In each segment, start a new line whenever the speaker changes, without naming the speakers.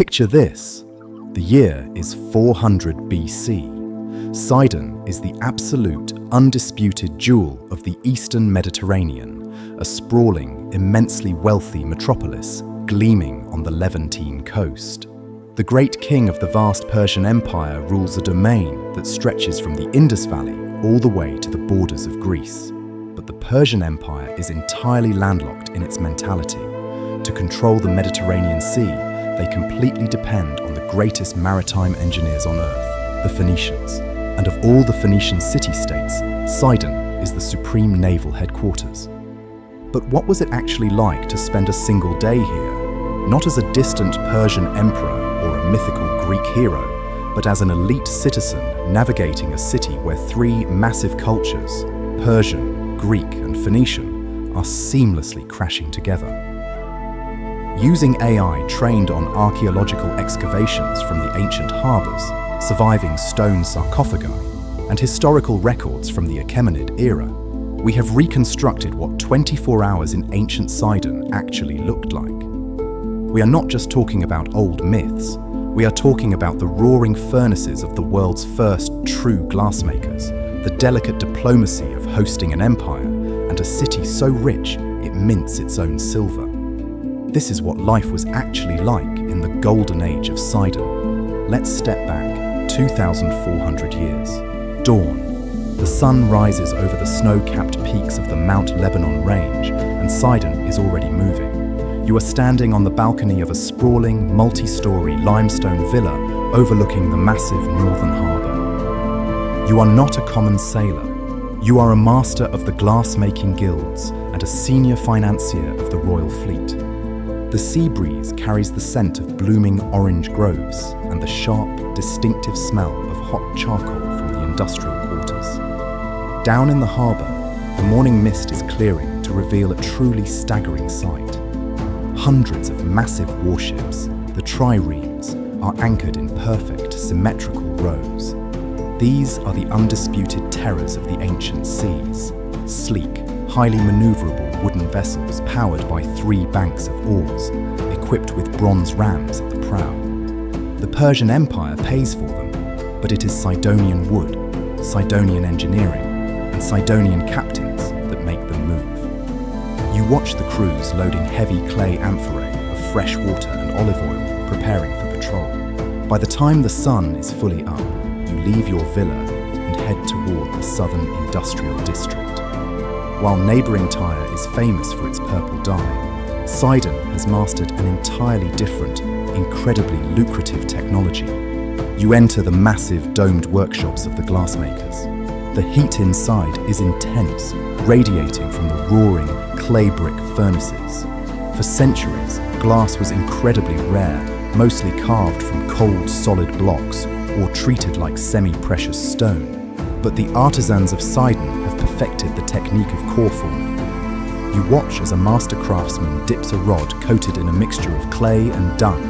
Picture this. The year is 400 BC. Sidon is the absolute, undisputed jewel of the Eastern Mediterranean, a sprawling, immensely wealthy metropolis gleaming on the Levantine coast. The great king of the vast Persian Empire rules a domain that stretches from the Indus Valley all the way to the borders of Greece. But the Persian Empire is entirely landlocked in its mentality. To control the Mediterranean Sea, they completely depend on the greatest maritime engineers on earth, the Phoenicians. And of all the Phoenician city-states, Sidon is the supreme naval headquarters. But what was it actually like to spend a single day here? Not as a distant Persian emperor or a mythical Greek hero, but as an elite citizen navigating a city where three massive cultures, Persian, Greek, and Phoenician, are seamlessly crashing together. Using AI trained on archaeological excavations from the ancient harbours, surviving stone sarcophagi, and historical records from the Achaemenid era, we have reconstructed what 24 hours in ancient Sidon actually looked like. We are not just talking about old myths, we are talking about the roaring furnaces of the world's first true glassmakers, the delicate diplomacy of hosting an empire, and a city so rich it mints its own silver. This is what life was actually like in the golden age of Sidon. Let's step back 2,400 years. Dawn. The sun rises over the snow-capped peaks of the Mount Lebanon range, and Sidon is already moving. You are standing on the balcony of a sprawling, multi-story limestone villa overlooking the massive northern harbour. You are not a common sailor. You are a master of the glass-making guilds and a senior financier of the royal fleet. The sea breeze carries the scent of blooming orange groves and the sharp, distinctive smell of hot charcoal from the industrial quarters. Down in the harbour, the morning mist is clearing to reveal a truly staggering sight. Hundreds of massive warships, the triremes, are anchored in perfect, symmetrical rows. These are the undisputed terrors of the ancient seas, sleek, highly manoeuvrable wooden vessels powered by 3 banks of oars, equipped with bronze rams at the prow. The Persian Empire pays for them, but it is Sidonian wood, Sidonian engineering, and Sidonian captains that make them move. You watch the crews loading heavy clay amphorae of fresh water and olive oil, preparing for patrol. By the time the sun is fully up, you leave your villa and head toward the southern industrial district. While neighbouring Tyre is famous for its purple dye, Sidon has mastered an entirely different, incredibly lucrative technology. You enter the massive domed workshops of the glassmakers. The heat inside is intense, radiating from the roaring clay brick furnaces. For centuries, glass was incredibly rare, mostly carved from cold, solid blocks or treated like semi-precious stone. But the artisans of Sidon have perfected the technique of core forming. You watch as a master craftsman dips a rod coated in a mixture of clay and dung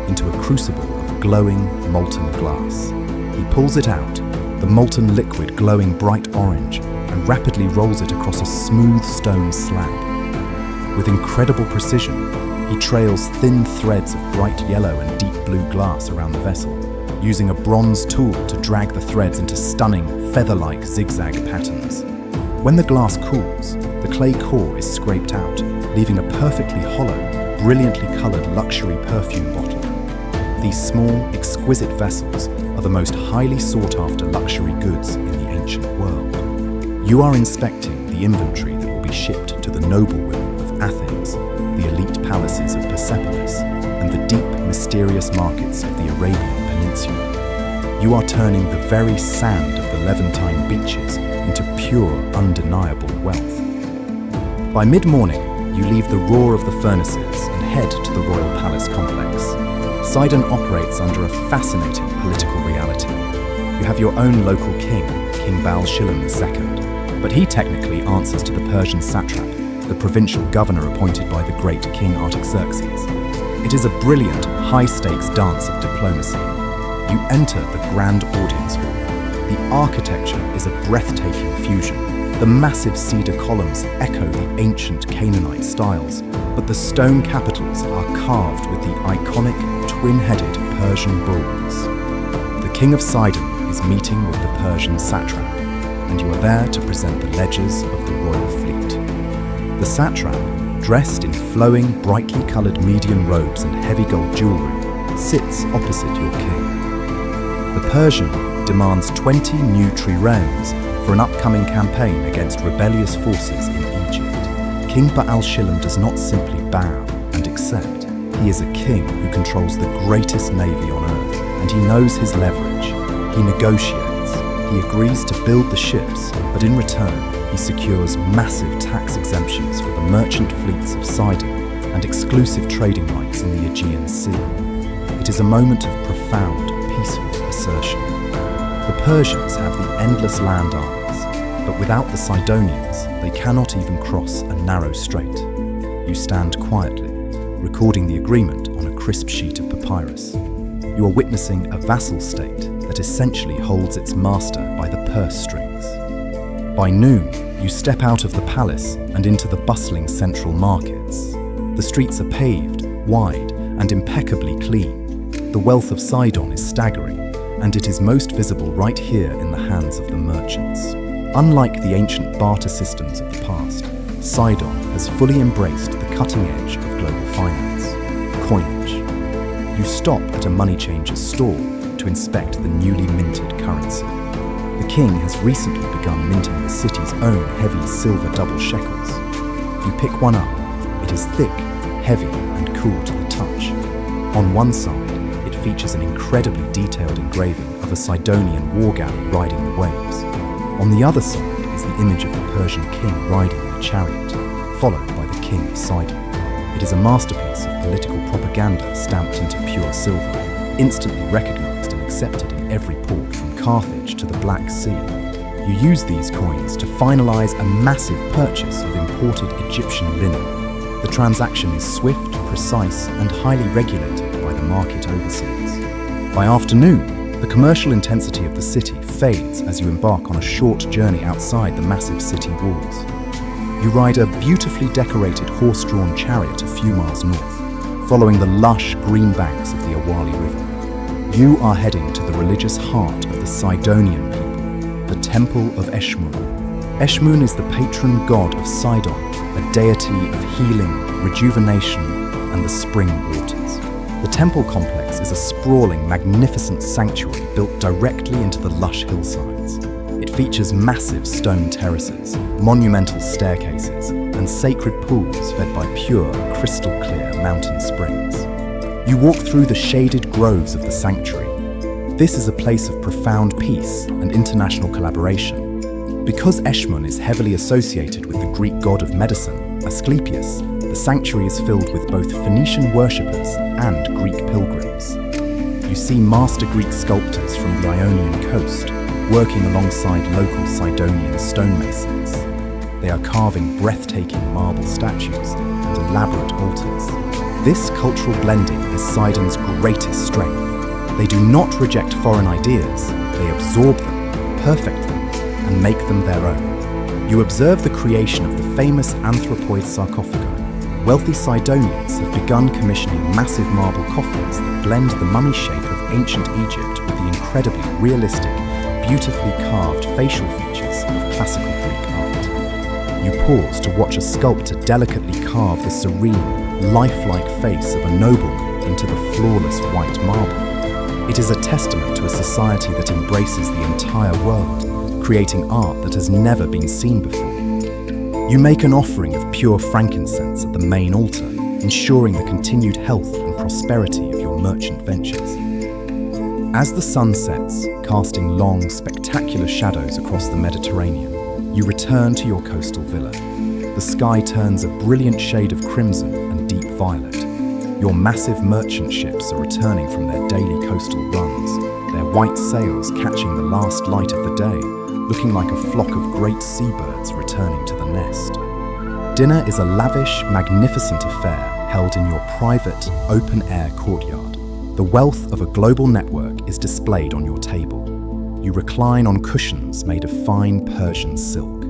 into a crucible of glowing, molten glass. He pulls it out, the molten liquid glowing bright orange, and rapidly rolls it across a smooth stone slab. With incredible precision, he trails thin threads of bright yellow and deep blue glass around the vessel, using a bronze tool to drag the threads into stunning, feather-like zigzag patterns. When the glass cools, the clay core is scraped out, leaving a perfectly hollow, brilliantly coloured luxury perfume bottle. These small, exquisite vessels are the most highly sought-after luxury goods in the ancient world. You are inspecting the inventory that will be shipped to the noble women of Athens, the elite palaces of Persepolis, and the deep, mysterious markets of the Arabian Peninsula. You are turning the very sand of the Levantine beaches into pure, undeniable wealth. By mid-morning, you leave the roar of the furnaces and head to the Royal Palace complex. Sidon operates under a fascinating political reality. You have your own local king, King Baal-Shalom II, but he technically answers to the Persian satrap, the provincial governor appointed by the great King Artaxerxes. It is a brilliant, high-stakes dance of diplomacy. You enter the grand audience hall. The architecture is a breathtaking fusion. The massive cedar columns echo the ancient Canaanite styles, but the stone capitals are carved with the iconic twin-headed Persian bulls. The king of Sidon is meeting with the Persian satrap, and you are there to present the ledgers of the royal fleet. The satrap, dressed in flowing, brightly coloured median robes and heavy gold jewellery, sits opposite your king. The Persian demands 20 new triremes for an upcoming campaign against rebellious forces in Egypt. King Ba'al-Shilam does not simply bow and accept. He is a king who controls the greatest navy on earth, and he knows his leverage. He negotiates. He agrees to build the ships, but in return, he secures massive tax exemptions for the merchant fleets of Sidon and exclusive trading rights in the Aegean Sea. It is a moment of profound, peaceful assertion. The Persians have the endless land armies, but without the Sidonians, they cannot even cross a narrow strait. You stand quietly, recording the agreement on a crisp sheet of papyrus. You are witnessing a vassal state that essentially holds its master by the purse strings. By noon, you step out of the palace and into the bustling central markets. The streets are paved, wide, and impeccably clean. The wealth of Sidon is staggering, and it is most visible right here in the hands of the merchants. Unlike the ancient barter systems of the past, Sidon has fully embraced the cutting edge of global finance, coinage. You stop at a money changer's stall to inspect the newly minted currency. The king has recently begun minting the city's own heavy silver double shekels. You pick one up. It is thick, heavy, and cool to the touch. On one side, it features an incredibly detailed engraving of a Sidonian war galley riding the waves. On the other side is the image of the Persian king riding in a chariot, followed by the king of Sidon. It is a masterpiece of political propaganda stamped into pure silver, instantly recognized and accepted in every port from Carthage to the Black Sea. You use these coins to finalize a massive purchase of imported Egyptian linen. The transaction is swift, precise, and highly regulated by the market overseas. By afternoon, the commercial intensity of the city fades as you embark on a short journey outside the massive city walls. You ride a beautifully decorated horse-drawn chariot a few miles north, following the lush green banks of the Awali River. You are heading to the religious heart of the Sidonian people, the Temple of Eshmun. Eshmun is the patron god of Sidon, a deity of healing, rejuvenation, and the spring waters. The temple complex is a sprawling, magnificent sanctuary built directly into the lush hillsides. It features massive stone terraces, monumental staircases, and sacred pools fed by pure, crystal-clear mountain springs. You walk through the shaded groves of the sanctuary. This is a place of profound peace and international collaboration. Because Eshmun is heavily associated with the Greek god of medicine, Asclepius, the sanctuary is filled with both Phoenician worshippers and Greek pilgrims. You see master Greek sculptors from the Ionian coast working alongside local Sidonian stonemasons. They are carving breathtaking marble statues and elaborate altars. This cultural blending is Sidon's greatest strength. They do not reject foreign ideas, they absorb them, perfect them, and make them their own. You observe the creation of the famous anthropoid sarcophagi. Wealthy Sidonians have begun commissioning massive marble coffins that blend the mummy shape of ancient Egypt with the incredibly realistic, beautifully carved facial features of classical Greek art. You pause to watch a sculptor delicately carve the serene, lifelike face of a nobleman into the flawless white marble. It is a testament to a society that embraces the entire world, creating art that has never been seen before. You make an offering of pure frankincense at the main altar, ensuring the continued health and prosperity of your merchant ventures. As the sun sets, casting long, spectacular shadows across the Mediterranean, you return to your coastal villa. The sky turns a brilliant shade of crimson and deep violet. Your massive merchant ships are returning from their daily coastal runs, their white sails catching the last light of the day, looking like a flock of great seabirds returning to the nest. Dinner is a lavish, magnificent affair held in your private, open-air courtyard. The wealth of a global network is displayed on your table. You recline on cushions made of fine Persian silk.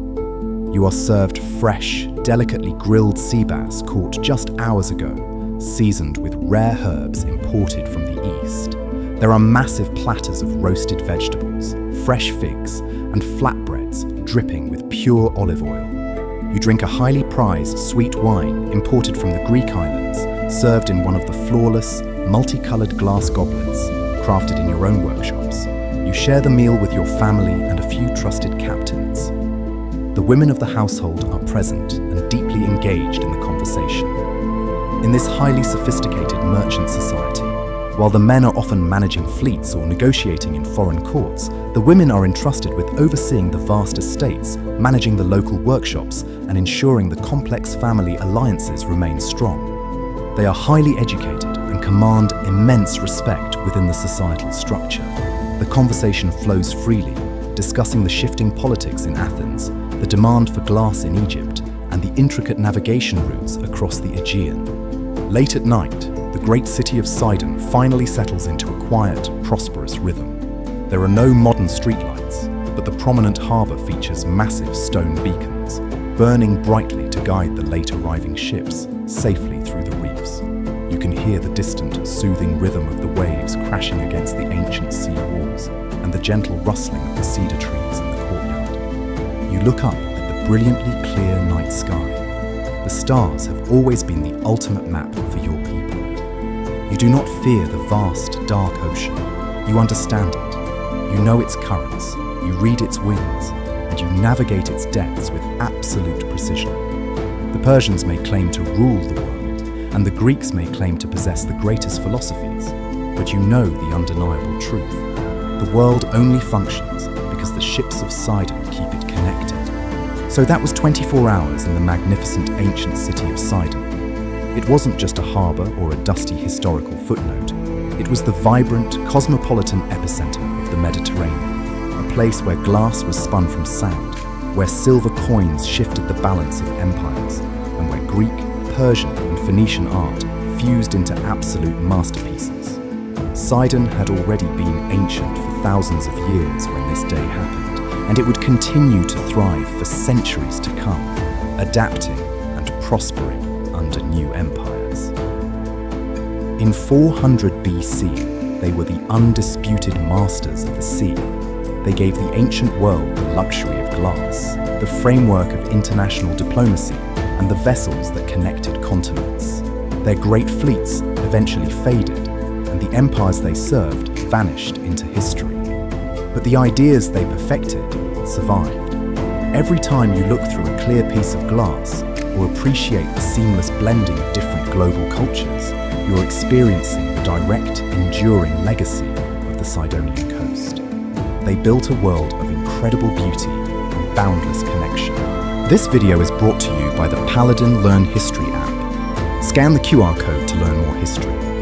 You are served fresh, delicately grilled sea bass caught just hours ago, seasoned with rare herbs imported from the East. There are massive platters of roasted vegetables, fresh figs, and flatbreads dripping with pure olive oil. You drink a highly prized sweet wine imported from the Greek islands, served in one of the flawless, multicolored glass goblets, crafted in your own workshops. You share the meal with your family and a few trusted captains. The women of the household are present and deeply engaged in the conversation. In this highly sophisticated merchant society, while the men are often managing fleets or negotiating in foreign courts, the women are entrusted with overseeing the vast estates, managing the local workshops, and ensuring the complex family alliances remain strong. They are highly educated and command immense respect within the societal structure. The conversation flows freely, discussing the shifting politics in Athens, the demand for glass in Egypt, and the intricate navigation routes across the Aegean. Late at night, the great city of Sidon finally settles into a quiet, prosperous rhythm. There are no modern streetlights, but the prominent harbour features massive stone beacons, burning brightly to guide the late arriving ships safely through the reefs. You can hear the distant, soothing rhythm of the waves crashing against the ancient sea walls and the gentle rustling of the cedar trees in the courtyard. You look up at the brilliantly clear night sky. The stars have always been the ultimate map for your people. You do not fear the vast, dark ocean. You understand it. You know its currents, you read its winds, and you navigate its depths with absolute precision. The Persians may claim to rule the world, and the Greeks may claim to possess the greatest philosophies, but you know the undeniable truth. The world only functions because the ships of Sidon keep it connected. So that was 24 hours in the magnificent ancient city of Sidon. It wasn't just a harbour or a dusty historical footnote. It was the vibrant, cosmopolitan epicenter of the Mediterranean, a place where glass was spun from sand, where silver coins shifted the balance of empires, and where Greek, Persian, and Phoenician art fused into absolute masterpieces. Sidon had already been ancient for thousands of years when this day happened, and it would continue to thrive for centuries to come, adapting and prospering under new empires. In 400 BC, they were the undisputed masters of the sea. They gave the ancient world the luxury of glass, the framework of international diplomacy, and the vessels that connected continents. Their great fleets eventually faded, and the empires they served vanished into history. But the ideas they perfected survived. Every time you look through a clear piece of glass, or appreciate the seamless blending of different global cultures, you're experiencing the direct, enduring legacy of the Sidonian coast. They built a world of incredible beauty and boundless connection. This video is brought to you by the Paladin Learn History app. Scan the QR code to learn more history.